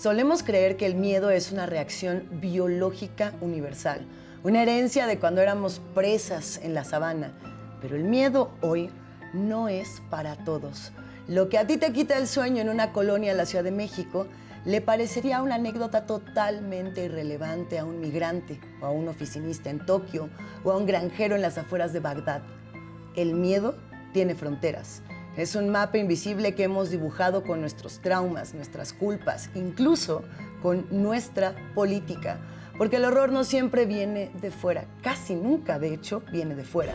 Solemos creer que el miedo es una reacción biológica universal, una herencia de cuando éramos presas en la sabana. Pero el miedo hoy no es para todos. Lo que a ti te quita el sueño en una colonia en la Ciudad de México le parecería una anécdota totalmente irrelevante a un migrante o a un oficinista en Tokio o a un granjero en las afueras de Bagdad. El miedo tiene fronteras. Es un mapa invisible que hemos dibujado con nuestros traumas, nuestras culpas, incluso con nuestra política. Porque el horror no siempre viene de fuera, casi nunca, de hecho, viene de fuera.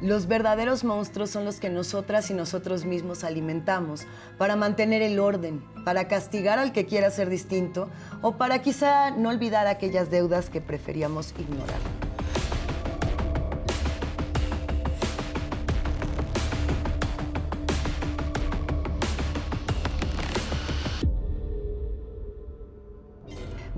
Los verdaderos monstruos son los que nosotras y nosotros mismos alimentamos para mantener el orden, para castigar al que quiera ser distinto o para quizá no olvidar aquellas deudas que preferíamos ignorar.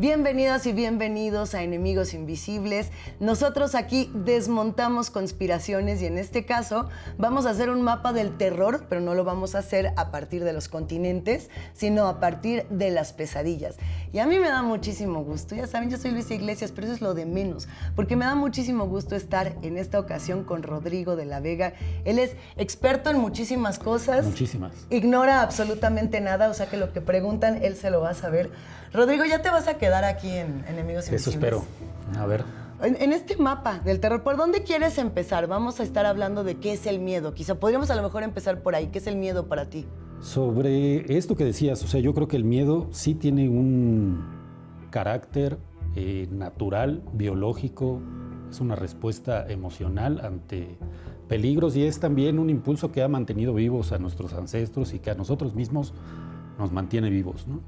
Bienvenidas y bienvenidos a Enemigos Invisibles. Nosotros aquí desmontamos conspiraciones y en este caso vamos a hacer un mapa del terror, pero no lo vamos a hacer a partir de los continentes, sino a partir de las pesadillas. Y a mí me da muchísimo gusto, ya saben, yo soy Luisa Iglesias, pero eso es lo de menos, porque me da muchísimo gusto estar en esta ocasión con Rodrigo de la Vega. Él es experto en muchísimas cosas. Muchísimas. Ignora absolutamente nada, o sea que lo que preguntan, él se lo va a saber. Rodrigo, ya te vas a quedar aquí en Enemigos Invisibles. Eso espero. A ver. En este mapa del terror, ¿por dónde quieres empezar? Vamos a estar hablando de qué es el miedo. Quizá podríamos a lo mejor empezar por ahí. ¿Qué es el miedo para ti? Sobre esto que decías, o sea, yo creo que el miedo sí tiene un carácter natural, biológico, es una respuesta emocional ante peligros y es también un impulso que ha mantenido vivos a nuestros ancestros y que a nosotros mismos nos mantiene vivos, ¿no?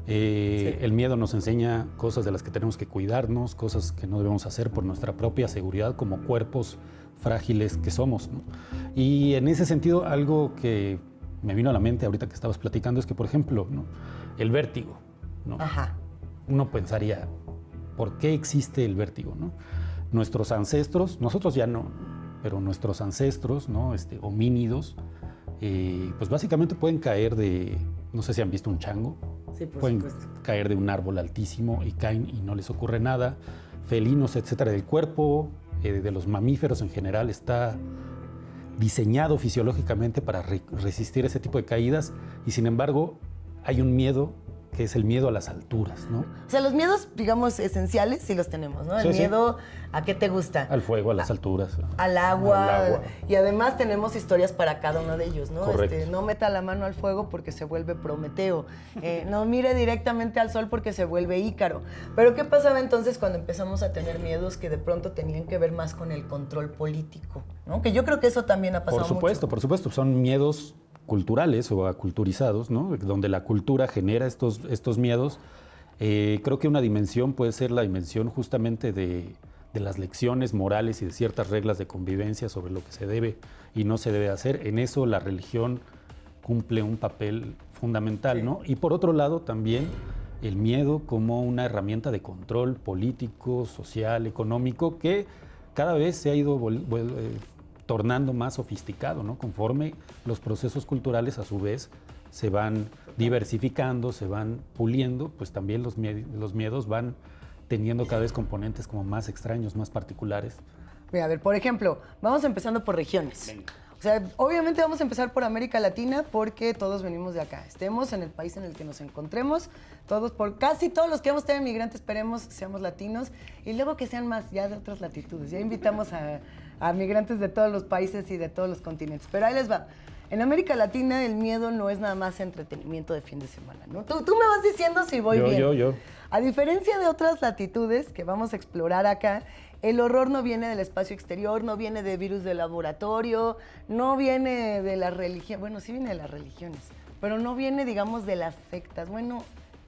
Sí. El miedo nos enseña cosas de las que tenemos que cuidarnos, cosas que no debemos hacer por nuestra propia seguridad como cuerpos frágiles que somos, ¿no? Y en ese sentido, algo que me vino a la mente ahorita que estabas platicando es que, por ejemplo, ¿no? El vértigo, ¿no? Ajá. Uno pensaría, ¿por qué existe el vértigo, ¿no? Nuestros ancestros, nosotros ya no, pero nuestros ancestros, ¿no? Homínidos, pues básicamente pueden caer de, no sé si han visto un chango. Sí, por pueden supuesto. caer de un árbol altísimo y caen y no les ocurre nada. Felinos, etcétera. El cuerpo de los mamíferos en general está diseñado fisiológicamente para resistir ese tipo de caídas y sin embargo hay un miedo que es el miedo a las alturas, ¿no? O sea, los miedos, digamos, esenciales sí los tenemos, ¿no? El Sí, miedo, ¿a qué te gusta? Al fuego, a las alturas. Al agua. Y además tenemos historias para cada uno de ellos, ¿no? Correcto. No meta la mano al fuego porque se vuelve Prometeo. No mire directamente al sol porque se vuelve Ícaro. Pero ¿qué pasaba entonces cuando empezamos a tener miedos que de pronto tenían que ver más con el control político, ¿no? Que yo creo que eso también ha pasado mucho. Por supuesto. Son miedos culturales o aculturizados, ¿no? Donde la cultura genera estos miedos. Creo que una dimensión puede ser la dimensión justamente de las lecciones morales y de ciertas reglas de convivencia sobre lo que se debe y no se debe hacer. En eso la religión cumple un papel fundamental, sí, ¿no? Y por otro lado también el miedo como una herramienta de control político, social, económico, que cada vez se ha ido tornando más sofisticado, ¿no? Conforme los procesos culturales a su vez se van diversificando, se van puliendo, pues también los miedos van teniendo cada vez componentes como más extraños, más particulares. Mira, a ver, por ejemplo, vamos empezando por regiones. Venga. O sea, obviamente vamos a empezar por América Latina porque todos venimos de acá. Estemos en el país en el que nos encontremos, casi todos los que vamos a tener migrantes, esperemos seamos latinos y luego que sean más ya de otras latitudes. Ya invitamos a migrantes de todos los países y de todos los continentes. Pero ahí les va. En América Latina el miedo no es nada más entretenimiento de fin de semana, ¿no? Tú me vas diciendo si voy bien. Yo. A diferencia de otras latitudes que vamos a explorar acá, el horror no viene del espacio exterior, no viene de virus de laboratorio, no viene de la religión. Bueno, sí viene de las religiones, pero no viene, digamos, de las sectas. Bueno,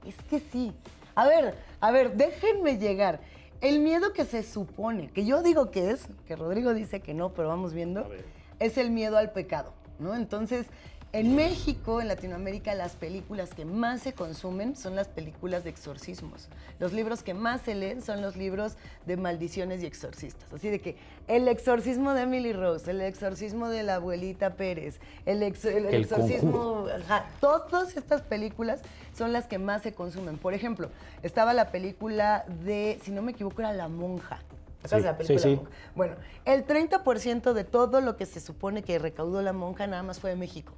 es que sí. A ver, déjenme llegar. El miedo que se supone, que yo digo que es, que Rodrigo dice que no, pero vamos viendo, es el miedo al pecado, ¿no? Entonces, En México, en Latinoamérica, las películas que más se consumen son las películas de exorcismos. Los libros que más se leen son los libros de maldiciones y exorcistas. Así de que el exorcismo de Emily Rose, el exorcismo de la abuelita Pérez, el exorcismo... Ajá, todas estas películas son las que más se consumen. Por ejemplo, estaba la película de, si no me equivoco, era La Monja. Sí, La película sí, La sí. Monja. Bueno, el 30% de todo lo que se supone que recaudó La Monja nada más fue de México.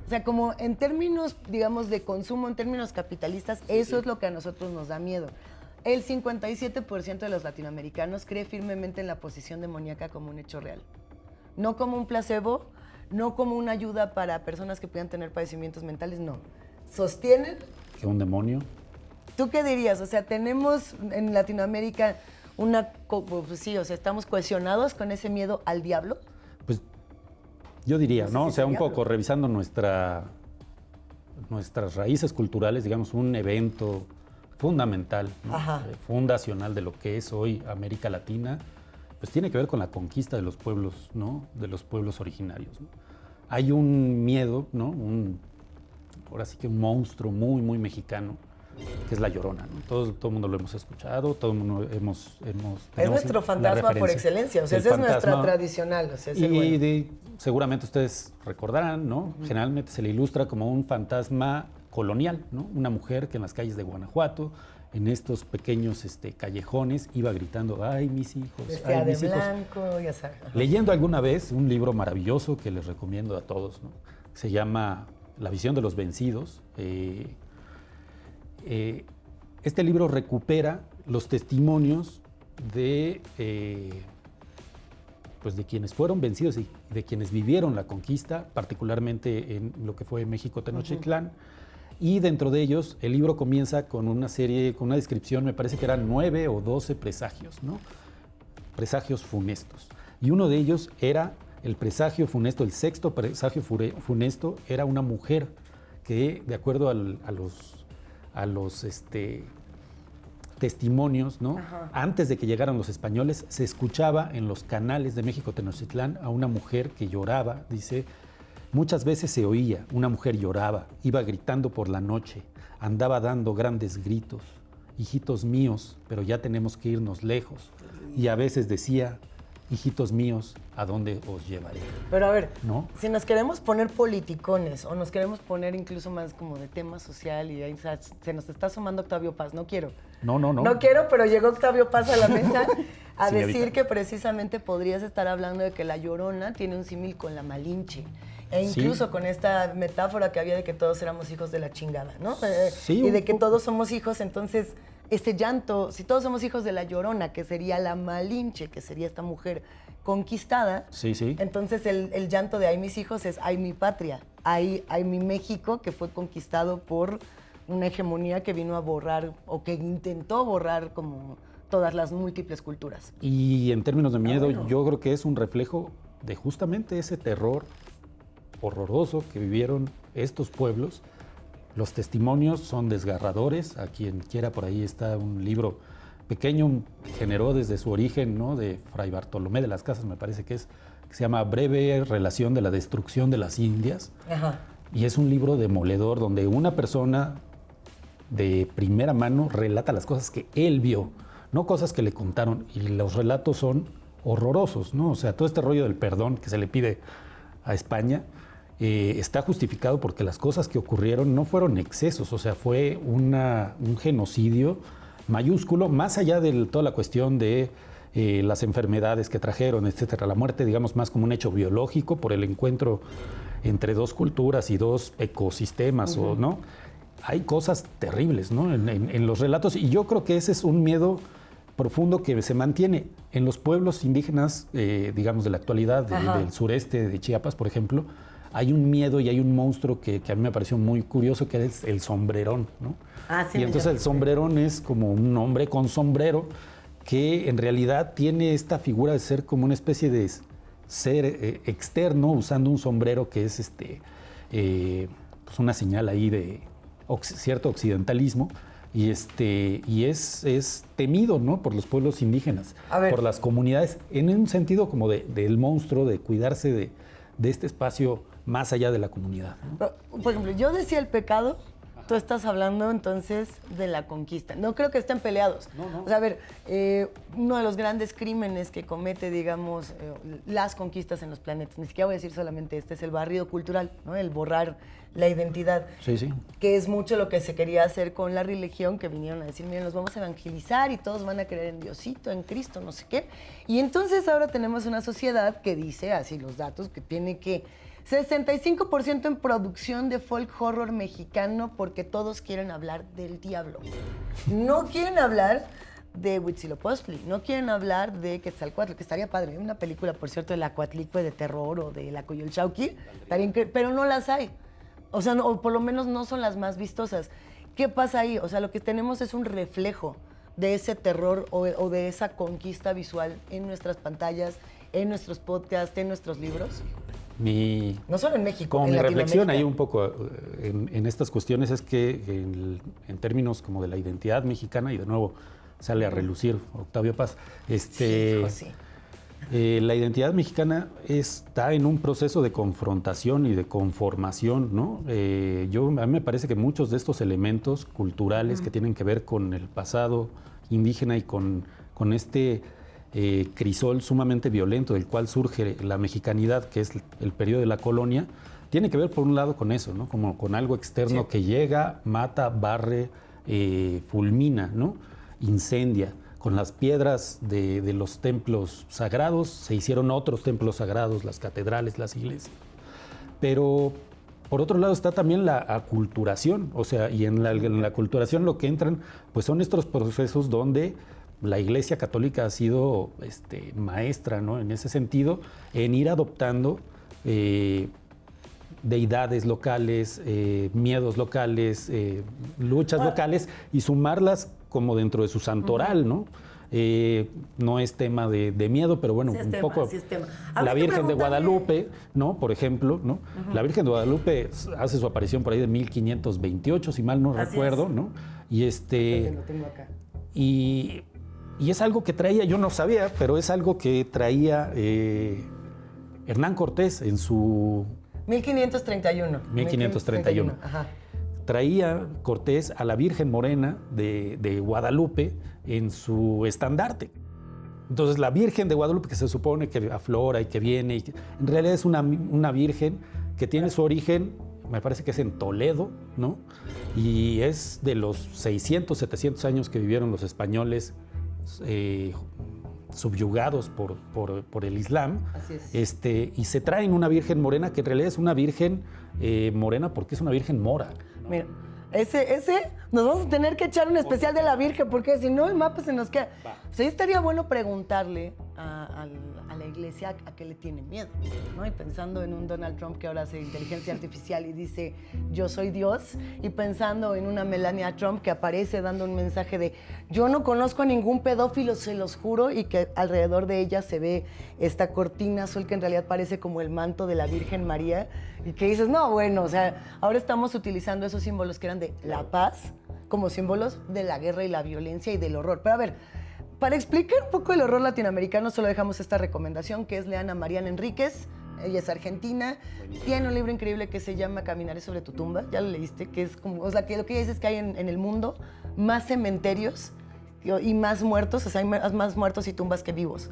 O sea, como en términos, digamos, de consumo, en términos capitalistas, eso es lo que a nosotros nos da miedo. El 57% de los latinoamericanos cree firmemente en la posesión demoníaca como un hecho real. No como un placebo, no como una ayuda para personas que puedan tener padecimientos mentales, no. Sostienen... ¿Que un demonio? ¿Tú qué dirías? O sea, tenemos en Latinoamérica una... Pues sí, o sea, ¿estamos cohesionados con ese miedo al diablo? Pues yo diría, No sé ¿no? si O sea, un sería, poco revisando nuestras raíces culturales, digamos, un evento fundamental, ¿no? Fundacional de lo que es hoy América Latina, pues tiene que ver con la conquista de los pueblos, ¿no? De los pueblos originarios, ¿no? Hay un miedo, ¿no? Ahora sí que un monstruo muy, muy mexicano, que es La Llorona, ¿no? Todo el mundo lo hemos escuchado, todo el mundo hemos es nuestro fantasma por excelencia, o sea, esa es nuestra tradicional. O sea, es seguramente ustedes recordarán, ¿no? Generalmente se le ilustra como un fantasma colonial, ¿no? Una mujer que en las calles de Guanajuato, en estos pequeños callejones, iba gritando, ¡ay, mis hijos! Vestida ¡ay, de mis hijos! blanco, ya sabes. Leyendo alguna vez un libro maravilloso que les recomiendo a todos, ¿no? Se llama La visión de los vencidos. Este libro recupera los testimonios de quienes fueron vencidos y de quienes vivieron la conquista, particularmente en lo que fue México Tenochtitlán. Y dentro de ellos, el libro comienza con una serie, con una descripción, me parece que eran 9 o 12 presagios, ¿no? Presagios funestos. Y uno de ellos era el presagio funesto, el sexto presagio funesto, era una mujer que, de acuerdo a los testimonios, ¿no? Antes de que llegaran los españoles, se escuchaba en los canales de México Tenochtitlán a una mujer que lloraba, dice, muchas veces se oía, una mujer lloraba, iba gritando por la noche, andaba dando grandes gritos, hijitos míos, pero ya tenemos que irnos lejos. Y a veces decía, hijitos míos, ¿a dónde os llevaré? Pero a ver, ¿no? Si nos queremos poner politicones o nos queremos poner incluso más como de tema social y ahí se nos está sumando Octavio Paz, no quiero. No. No quiero, pero llegó Octavio Paz a la mesa a Sí, decir ahorita. que precisamente podrías estar hablando de que la Llorona tiene un símil con la Malinche. E incluso con esta metáfora que había de que todos éramos hijos de la chingada, ¿no? Sí, Y de que todos somos hijos, entonces, este llanto, si todos somos hijos de la Llorona, que sería la Malinche, que sería esta mujer conquistada, Sí. entonces el llanto de ay mis hijos es ay mi patria, ay mi México, que fue conquistado por una hegemonía que vino a borrar o que intentó borrar como todas las múltiples culturas. Y en términos de miedo, bueno. yo creo que es un reflejo de justamente ese terror horroroso que vivieron estos pueblos. Los testimonios son desgarradores. A quien quiera, por ahí está un libro pequeño, generó desde su origen, ¿no? De Fray Bartolomé de las Casas, me parece que se llama Breve Relación de la Destrucción de las Indias. Ajá. Y es un libro demoledor donde una persona de primera mano relata las cosas que él vio, no cosas que le contaron. Y los relatos son horrorosos, ¿no? O sea, todo este rollo del perdón que se le pide a España está justificado porque las cosas que ocurrieron no fueron excesos, o sea, fue un genocidio mayúsculo, más allá de toda la cuestión de las enfermedades que trajeron, etcétera. La muerte, digamos, más como un hecho biológico por el encuentro entre dos culturas y dos ecosistemas, o ¿no? Hay cosas terribles, ¿no? En los relatos, y yo creo que ese es un miedo profundo que se mantiene en los pueblos indígenas, digamos, de la actualidad, del sureste de Chiapas, por ejemplo. Hay un miedo y hay un monstruo que a mí me pareció muy curioso, que es el sombrerón, ¿no? Sí, y entonces el sombrerón es como un hombre con sombrero que en realidad tiene esta figura de ser como una especie de ser externo usando un sombrero que es pues una señal ahí de cierto occidentalismo y es temido, ¿no? Por los pueblos indígenas, por las comunidades, en un sentido como del monstruo, de cuidarse de este espacio más allá de la comunidad, ¿no? Por ejemplo, yo decía el pecado, tú estás hablando entonces de la conquista. No creo que estén peleados. No. O sea, a ver, uno de los grandes crímenes que comete, digamos, las conquistas en los planetas, ni siquiera voy a decir solamente este, es el barrido cultural, ¿no? El borrar la identidad. Sí. Que es mucho lo que se quería hacer con la religión, que vinieron a decir, miren, los vamos a evangelizar y todos van a creer en Diosito, en Cristo, no sé qué. Y entonces ahora tenemos una sociedad que dice, así los datos, que tiene que 65% en producción de folk horror mexicano porque todos quieren hablar del diablo. No quieren hablar de Huitzilopochtli, no quieren hablar de Quetzalcóatl, que estaría padre. Una película, por cierto, de la Coatlicue de terror o de la Coyolxauhqui, pero no las hay. O sea, o por lo menos no son las más vistosas. ¿Qué pasa ahí? O sea, lo que tenemos es un reflejo de ese terror o de esa conquista visual en nuestras pantallas, en nuestros podcasts, en nuestros libros. No solo en México, como en mi reflexión Latinoamérica. ahí un poco en estas cuestiones es que en términos como de la identidad mexicana, y de nuevo sale a relucir Octavio Paz, Sí. la identidad mexicana está en un proceso de confrontación y de conformación, ¿no? A mí me parece que muchos de estos elementos culturales que tienen que ver con el pasado indígena y con este crisol sumamente violento del cual surge la mexicanidad, que es el periodo de la colonia, tiene que ver por un lado con eso, ¿no? Como con algo externo Sí. que llega, mata, barre, fulmina, ¿no? Incendia. Con las piedras de los templos sagrados se hicieron otros templos sagrados, las catedrales, las iglesias. Pero por otro lado está también la aculturación, o sea, y en la aculturación lo que entran pues son estos procesos donde la Iglesia Católica ha sido maestra, ¿no? En ese sentido, en ir adoptando deidades locales, miedos locales, luchas locales y sumarlas como dentro de su santoral, ¿no? No es tema de miedo, pero bueno, Sí es un tema, poco. sí es tema. La Habría que Virgen de preguntarle- Guadalupe, ¿no? Por ejemplo, ¿no? La Virgen de Guadalupe hace su aparición por ahí de 1528, si mal no Así recuerdo, es. ¿no? Y Lo tengo acá. y es algo que traía, yo no sabía, pero es algo que traía Hernán Cortés en su 1531. 1531. Ajá. Traía Cortés a la Virgen Morena de Guadalupe en su estandarte. Entonces la Virgen de Guadalupe, que se supone que aflora y que viene, en realidad es una Virgen que tiene su origen, me parece que es en Toledo, ¿no? Y es de los 600, 700 años que vivieron los españoles subyugados por el Islam. Así es. Y se traen una Virgen morena que en realidad es una Virgen morena porque es una Virgen mora. Mira, ese nos vamos a tener que echar un especial de la Virgen, porque si no el mapa se nos queda. O sea, estaría bueno preguntarle a la iglesia a qué le tiene miedo, ¿no? Y pensando en un Donald Trump que ahora hace inteligencia artificial y dice, yo soy Dios, y pensando en una Melania Trump que aparece dando un mensaje de, yo no conozco a ningún pedófilo, se los juro, y que alrededor de ella se ve esta cortina azul que en realidad parece como el manto de la Virgen María, y que dices, no, bueno, o sea, ahora estamos utilizando esos símbolos que eran de la paz como símbolos de la guerra y la violencia y del horror. Pero a ver, para explicar un poco el horror latinoamericano, solo dejamos esta recomendación, que es lean a Mariana Enríquez. Ella es argentina, tiene un libro increíble que se llama Caminaré sobre tu tumba, ya lo leíste, que es como, o sea, que lo que ella dice es que hay en el mundo más cementerios y más muertos, o sea, hay más muertos y tumbas que vivos.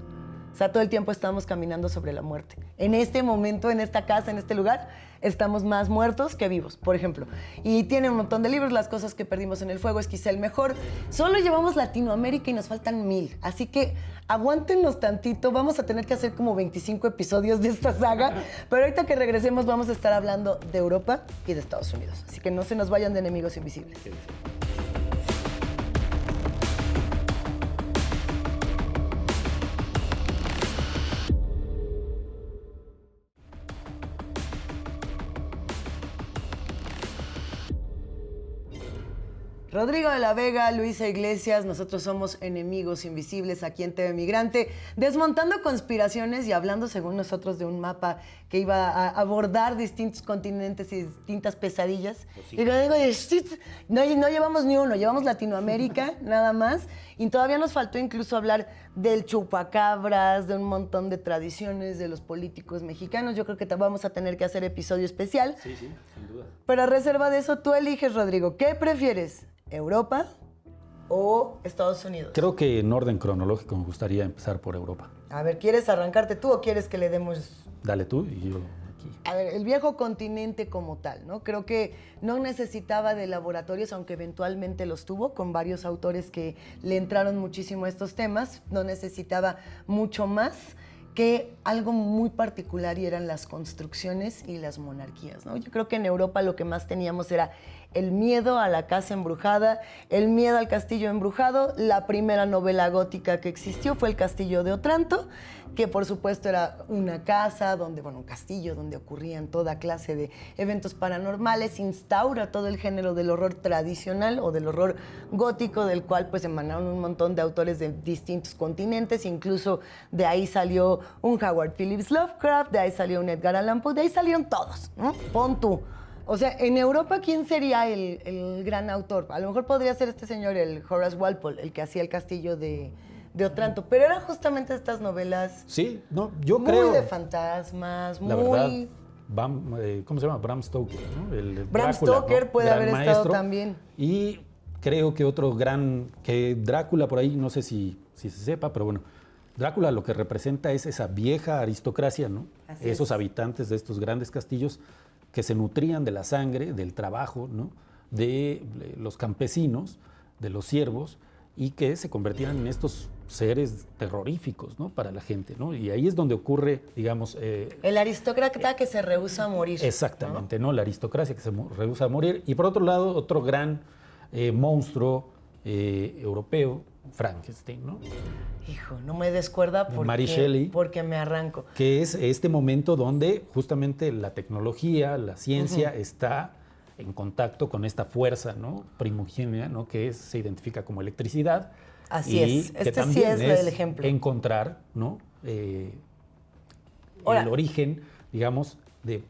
O sea, todo el tiempo estamos caminando sobre la muerte. En este momento, en esta casa, en este lugar, estamos más muertos que vivos, por ejemplo. Y tiene un montón de libros, Las cosas que perdimos en el fuego es quizá el mejor. Solo llevamos Latinoamérica y nos faltan 1000. Así que aguántenos tantito. Vamos a tener que hacer como 25 episodios de esta saga. Pero ahorita que regresemos vamos a estar hablando de Europa y de Estados Unidos. Así que no se nos vayan de enemigos invisibles. Rodrigo de la Vega, Luisa Iglesias, nosotros somos Enemigos Invisibles aquí en TV Migrante, desmontando conspiraciones y hablando según nosotros de un mapa que iba a abordar distintos continentes y distintas pesadillas. Y luego digo, no llevamos ni uno, llevamos Latinoamérica nada más. Y todavía nos faltó incluso hablar del chupacabras, de un montón de tradiciones de los políticos mexicanos. Yo creo que vamos a tener que hacer episodio especial. Sí, sin duda. Pero a reserva de eso, tú eliges, Rodrigo. ¿Qué prefieres? ¿Europa o Estados Unidos? Creo que en orden cronológico me gustaría empezar por Europa. A ver, ¿quieres arrancarte tú o quieres que le demos...? Dale tú y yo aquí. A ver, el viejo continente como tal, ¿no? Creo que no necesitaba de laboratorios, aunque eventualmente los tuvo, con varios autores que le entraron muchísimo a estos temas. No necesitaba mucho más que algo muy particular y eran las construcciones y las monarquías, ¿no? Yo creo que en Europa lo que más teníamos era el miedo a la casa embrujada, el miedo al castillo embrujado. La primera novela gótica que existió fue El Castillo de Otranto, que por supuesto era una casa, un castillo donde ocurrían toda clase de eventos paranormales, instaura todo el género del horror tradicional o del horror gótico, del cual pues emanaron un montón de autores de distintos continentes, incluso de ahí salió un Howard Phillips Lovecraft, de ahí salió un Edgar Allan Poe, de ahí salieron todos, ¿no? Pon tú. O sea, en Europa, ¿quién sería el gran autor? A lo mejor podría ser este señor, el Horace Walpole, el que hacía El Castillo de Otranto, pero eran justamente estas novelas. Sí, no, yo muy creo. Muy de fantasmas, la muy. Verdad, ¿cómo se llama? Bram Stoker, ¿no? Bram Drácula, Stoker, ¿no? Puede gran haber maestro. estado también. Y creo que otro que Drácula por ahí, no sé si se sepa, pero bueno, Drácula lo que representa es esa vieja aristocracia, ¿no? Así Esos es. habitantes de estos grandes castillos que se nutrían de la sangre, del trabajo, ¿no? De los campesinos, de los siervos, y que se convertían en estos seres terroríficos, ¿no? Para la gente, ¿no? Y ahí es donde ocurre, digamos... el aristócrata que se rehúsa a morir. Exactamente, ¿no? La aristocracia que se rehúsa a morir. Y por otro lado, otro gran monstruo europeo, Frankenstein, ¿no? Hijo, no me descuerda Mary Shelley, porque me arranco. Que es este momento donde justamente la tecnología, la ciencia está en contacto con esta fuerza, ¿no? Primigenia, ¿no? Que se identifica como electricidad. Así es. Que Este sí es el ejemplo. Encontrar, ¿no? El origen, digamos, de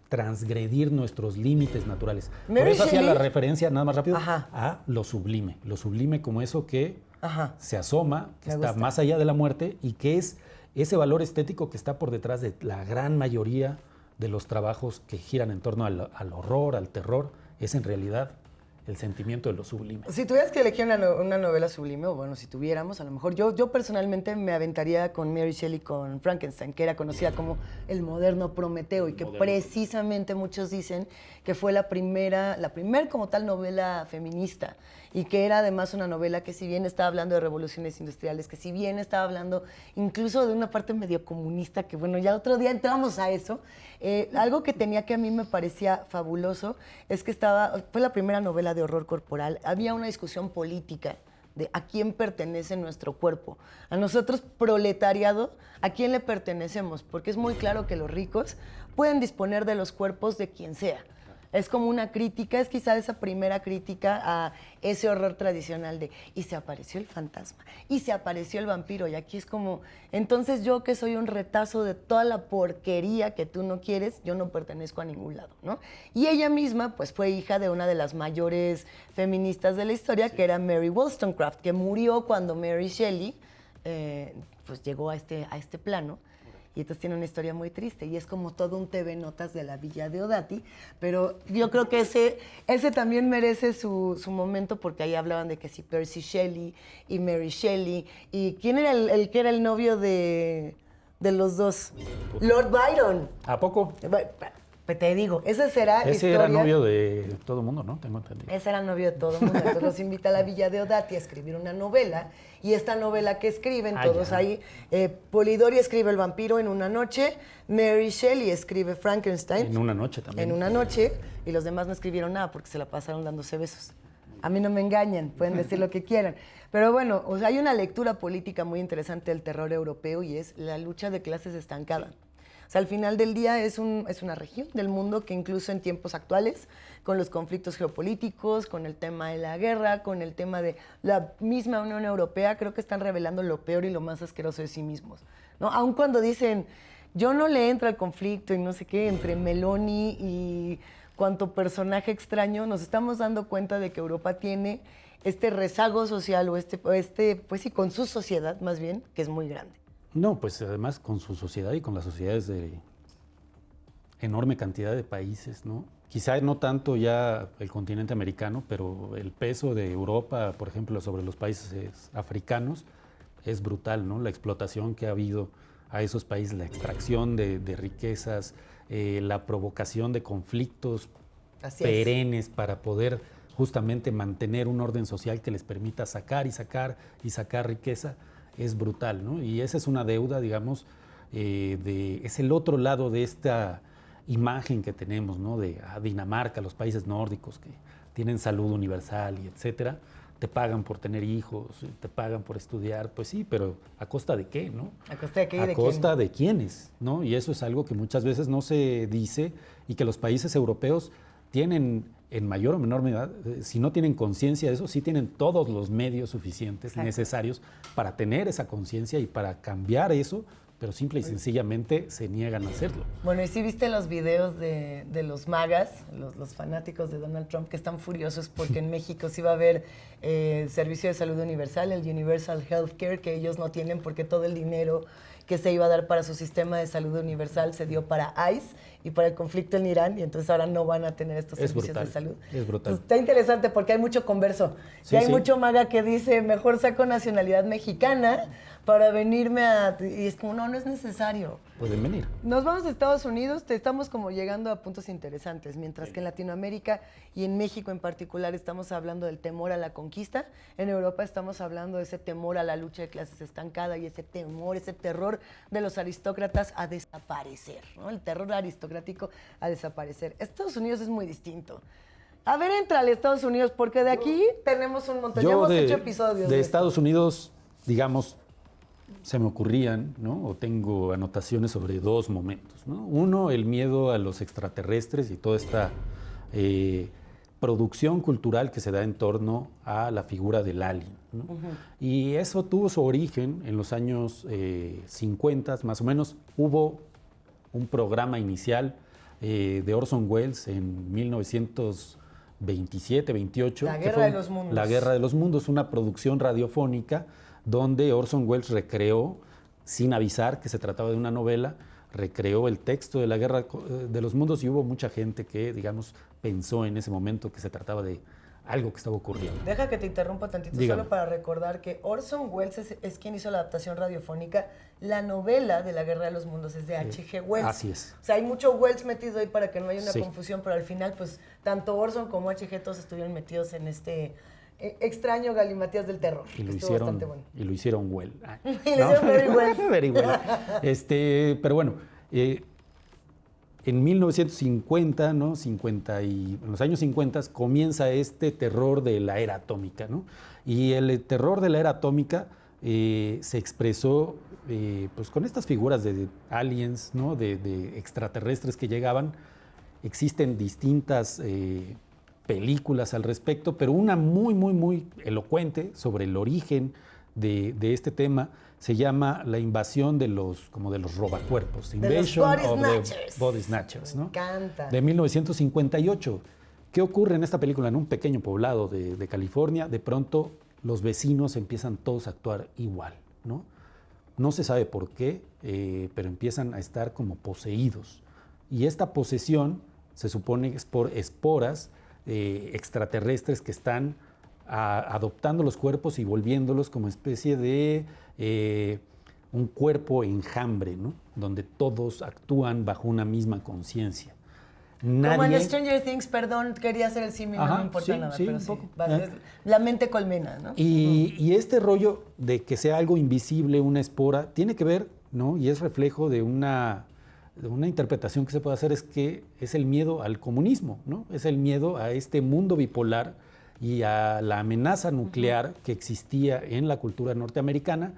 transgredir nuestros límites naturales. Por eso hacía la referencia, nada más rápido, a lo sublime. Lo sublime como eso que se asoma, que está más allá de la muerte y que es ese valor estético que está por detrás de la gran mayoría de los trabajos que giran en torno al horror, al terror, es en realidad el sentimiento de lo sublime. Si tuvieras que elegir una novela sublime, o bueno, si tuviéramos, a lo mejor yo personalmente me aventaría con Mary Shelley, con Frankenstein, que era conocida como el moderno Prometeo y que precisamente muchos dicen que fue la primer como tal novela feminista y que era además una novela que si bien estaba hablando de revoluciones industriales, que si bien estaba hablando incluso de una parte medio comunista, que bueno, ya otro día entramos a eso, algo que tenía que a mí me parecía fabuloso es que fue la primera novela de horror corporal. Había una discusión política de a quién pertenece nuestro cuerpo. A nosotros, proletariado, ¿a quién le pertenecemos? Porque es muy claro que los ricos pueden disponer de los cuerpos de quien sea. Es como una crítica, es quizá esa primera crítica a ese horror tradicional de y se apareció el fantasma, y se apareció el vampiro, y aquí es como, entonces yo que soy un retazo de toda la porquería que tú no quieres, yo no pertenezco a ningún lado, ¿no? Y ella misma, pues fue hija de una de las mayores feministas de la historia, que era Mary Wollstonecraft, que murió cuando Mary Shelley pues llegó a este plano. Y entonces tiene una historia muy triste y es como todo un TV Notas de la Villa Deodati, pero yo creo que ese también merece su momento porque ahí hablaban de que si Percy Shelley y Mary Shelley y ¿quién era el que era el novio de los dos? Lord Byron. ¿A poco? Te digo, ese será Ese era novio de todo el mundo, ¿no? Tengo entendido. Ese era novio de todo el mundo. Entonces los invita a la Villa Deodati a escribir una novela. Y esta novela que escriben todos ahí, Polidori escribe El vampiro en una noche, Mary Shelley escribe Frankenstein. En una noche también. En una noche, y los demás no escribieron nada porque se la pasaron dándose besos. A mí no me engañan, pueden decir lo que quieran. Pero bueno, o sea, hay una lectura política muy interesante del terror europeo y es la lucha de clases estancada. O sea, al final del día es una región del mundo que incluso en tiempos actuales, con los conflictos geopolíticos, con el tema de la guerra, con el tema de la misma Unión Europea, creo que están revelando lo peor y lo más asqueroso de sí mismos, ¿no? Aun cuando dicen, yo no le entro al conflicto y no sé qué, entre Meloni y cuanto personaje extraño, nos estamos dando cuenta de que Europa tiene este rezago social o pues sí, con su sociedad más bien, que es muy grande. No, pues además con su sociedad y con las sociedades de enorme cantidad de países, ¿no? Quizá no tanto ya el continente americano, pero el peso de Europa, por ejemplo, sobre los países africanos es brutal, ¿no? La explotación que ha habido a esos países, la extracción de riquezas, la provocación de conflictos perennes para poder justamente mantener un orden social que les permita sacar y sacar y sacar riqueza, es brutal, ¿no? Y esa es una deuda, digamos, es el otro lado de esta imagen que tenemos, ¿no? De Dinamarca, los países nórdicos que tienen salud universal y etcétera, te pagan por tener hijos, te pagan por estudiar, pues sí, pero ¿a costa de qué, no? ¿A costa de qué y ¿A costa de quiénes, no? Y eso es algo que muchas veces no se dice y que los países europeos tienen en mayor o menor medida, si no tienen conciencia de eso, sí tienen todos los medios suficientes necesarios para tener esa conciencia y para cambiar eso, pero simple y sencillamente se niegan a hacerlo. Bueno, y sí viste los videos de los magas, los fanáticos de Donald Trump, que están furiosos porque en México sí va a haber servicio de salud universal, el Universal Healthcare, que ellos no tienen porque todo el dinero que se iba a dar para su sistema de salud universal se dio para ICE y para el conflicto en Irán, y entonces ahora no van a tener estos servicios de salud. Es brutal. Entonces, está interesante porque hay mucho converso. Sí, y hay mucho maga que dice, mejor saco nacionalidad mexicana para venirme a... Y es como, no es necesario. Pueden venir. Nos vamos a Estados Unidos, estamos como llegando a puntos interesantes, mientras que en Latinoamérica y en México en particular estamos hablando del temor a la conquista, en Europa estamos hablando de ese temor a la lucha de clases estancada y ese temor, ese terror de los aristócratas a desaparecer, ¿no? El terror aristocrático a desaparecer. Estados Unidos es muy distinto. A ver, entrale a Estados Unidos, porque de aquí tenemos un montón, ya hemos hecho episodios. De Estados Unidos, digamos, se me ocurrían, ¿no? O tengo anotaciones sobre dos momentos, ¿no? Uno, el miedo a los extraterrestres y toda esta producción cultural que se da en torno a la figura del alien, ¿no? Y eso tuvo su origen en los años 50, más o menos. Hubo un programa inicial de Orson Welles en 1927, 28. La Guerra de los Mundos. La Guerra de los Mundos, una producción radiofónica donde Orson Welles recreó, sin avisar que se trataba de una novela, recreó el texto de la Guerra de los Mundos, y hubo mucha gente que, digamos, pensó en ese momento que se trataba de algo que estaba ocurriendo. Deja que te interrumpa tantito. Dígame. Solo para recordar que Orson Welles es quien hizo la adaptación radiofónica. La novela de la Guerra de los Mundos es de H.G. Wells. Así es. O sea, hay mucho Wells metido ahí para que no haya una Sí. confusión, pero al final, pues, tanto Orson como H.G. todos estuvieron metidos en este extraño galimatías del terror. Y lo Estuvo hicieron, bastante bueno. y lo hicieron well. Y lo hicieron very well. Very well. Pero bueno, en 1950, ¿no? En los años 50 comienza este terror de la era atómica, ¿no? Y el terror de la era atómica se expresó pues con estas figuras de aliens, ¿no? De extraterrestres que llegaban. Existen distintas películas al respecto, pero una muy, muy, muy elocuente sobre el origen de este tema se llama La invasión de los robacuerpos, Invasion of the Body Snatchers, ¿no? Me encanta. De 1958. ¿Qué ocurre en esta película? En un pequeño poblado de California, de pronto los vecinos empiezan todos a actuar igual, ¿no? No se sabe por qué, pero empiezan a estar como poseídos. Y esta posesión se supone que es por esporas extraterrestres que están adoptando los cuerpos y volviéndolos como especie de un cuerpo enjambre, ¿no? Donde todos actúan bajo una misma conciencia. Como en Stranger Things, perdón, quería hacer el símil, no me importa nada, sí, pero un sí. poco. La mente colmena, ¿no? Y este rollo de que sea algo invisible, una espora, tiene que ver, ¿no? Y es reflejo de una interpretación que se puede hacer, es que es el miedo al comunismo, ¿no? Es el miedo a este mundo bipolar y a la amenaza nuclear que existía en la cultura norteamericana,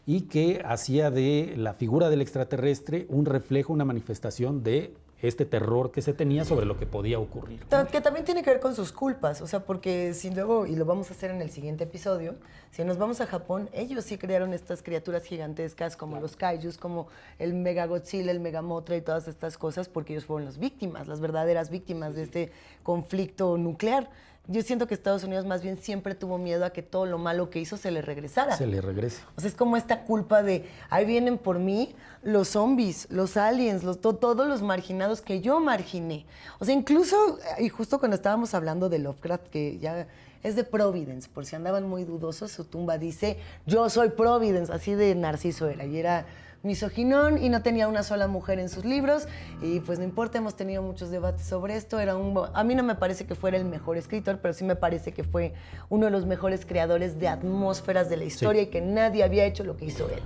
y que hacía de la figura del extraterrestre un reflejo, una manifestación de este terror que se tenía sobre lo que podía ocurrir. Que también tiene que ver con sus culpas, o sea, porque si luego, y lo vamos a hacer en el siguiente episodio, si nos vamos a Japón, ellos sí crearon estas criaturas gigantescas como los kaijus, como el Mega Godzilla, el Mega Mothra y todas estas cosas, porque ellos fueron las víctimas, las verdaderas víctimas de este conflicto nuclear. Yo siento que Estados Unidos más bien siempre tuvo miedo a que todo lo malo que hizo se le regresara. Se le regrese. O sea, es como esta culpa de, ahí vienen por mí los zombies, los aliens, todos los marginados que yo marginé. O sea, incluso, y justo cuando estábamos hablando de Lovecraft, que ya es de Providence, por si andaban muy dudosos, su tumba dice, yo soy Providence, así de Narciso era, y era misoginón y no tenía una sola mujer en sus libros, y pues no importa, hemos tenido muchos debates sobre esto. A mí no me parece que fuera el mejor escritor, pero sí me parece que fue uno de los mejores creadores de atmósferas de la historia, sí, y que nadie había hecho lo que hizo él.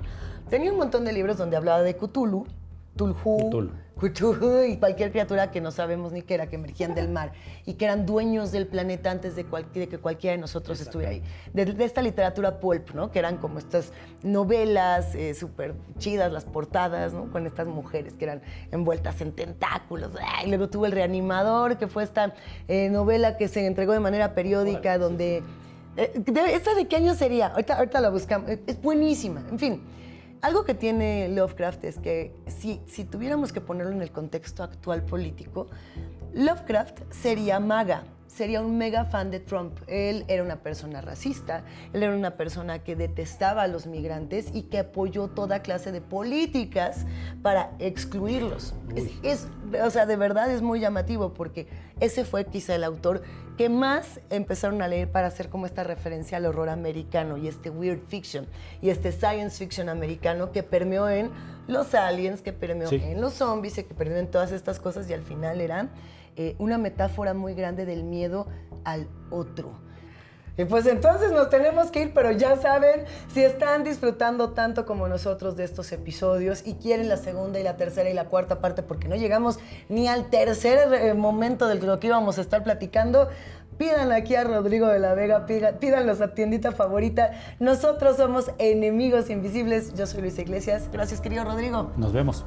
Tenía un montón de libros donde hablaba de Cthulhu, Cthulhu y cualquier criatura que no sabemos ni qué era, que emergían del mar y que eran dueños del planeta antes de que cualquiera de nosotros estuviera ahí. De esta literatura pulp, ¿no? Que eran como estas novelas súper chidas, las portadas, ¿no? Con estas mujeres que eran envueltas en tentáculos. Y luego tuvo El Reanimador, que fue esta novela que se entregó de manera periódica, donde... ¿Esta de qué año sería? Ahorita la buscamos. Es buenísima. En fin. Algo que tiene Lovecraft es que si tuviéramos que ponerlo en el contexto actual político, Lovecraft sería MAGA, sería un mega fan de Trump. Él era una persona racista, él era una persona que detestaba a los migrantes y que apoyó toda clase de políticas para excluirlos. O sea, de verdad es muy llamativo porque ese fue quizá el autor que más empezaron a leer para hacer como esta referencia al horror americano y este weird fiction y este science fiction americano que permeó en los aliens, que permeó en los zombies, que permeó en todas estas cosas y al final eran una metáfora muy grande del miedo al otro. Y pues entonces nos tenemos que ir, pero ya saben, si están disfrutando tanto como nosotros de estos episodios y quieren la segunda y la tercera y la cuarta parte, porque no llegamos ni al tercer momento de lo que íbamos a estar platicando, pidan aquí a Rodrigo de la Vega, pídanlos a tiendita favorita. Nosotros somos Enemigos Invisibles. Yo soy Luisa Iglesias. Gracias, querido Rodrigo. Nos vemos.